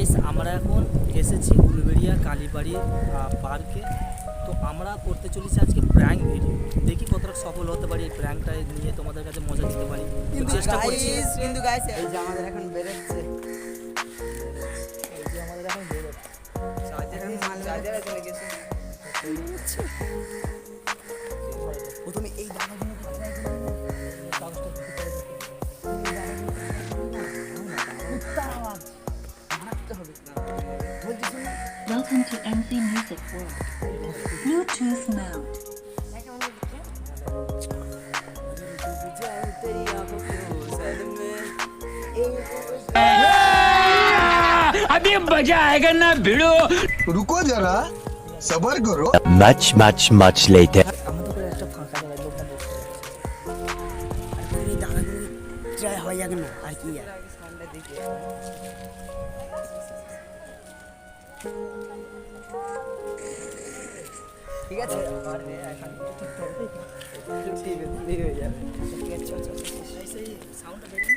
Guys আমরা এখন এসেছি উলুবেড়িয়া কালীবাড়ি পার্কে। তো আমরা করতে চলেছি আজকে প্র্যাঙ্ক ভিডিও, দেখি কতটা সফল হতে পারি এই প্র্যাঙ্কটা নিয়ে, তোমাদের কাছে মজা দিতে পারি। তো চেষ্টা করছি। কিন্তু গাইস এই যে আমাদের এখন বেরোচ্ছে, এই যে আমাদের এখন বেরোচ্ছে চার্জার চলে গেছে। প্রথমে এই দানাগুলো কাগজটা Welcome to MC Music World. Bluetooth mode. अभी मजा आएगा ना भिड़ो। रुको जरा सबर करो। much later. আমাদের করে একটা ফাঁকা জায়গায় লোকটা বসে আছে। আর এই দানাগুলো ট্রাই হয় যাক না, আর কি আর সামনে দিকে ঠিক আছে। আর এখন ঠিক হয়ে যাবে। ঠিক আছে, আচ্ছা সেই সাউন্ডটা দেখুন।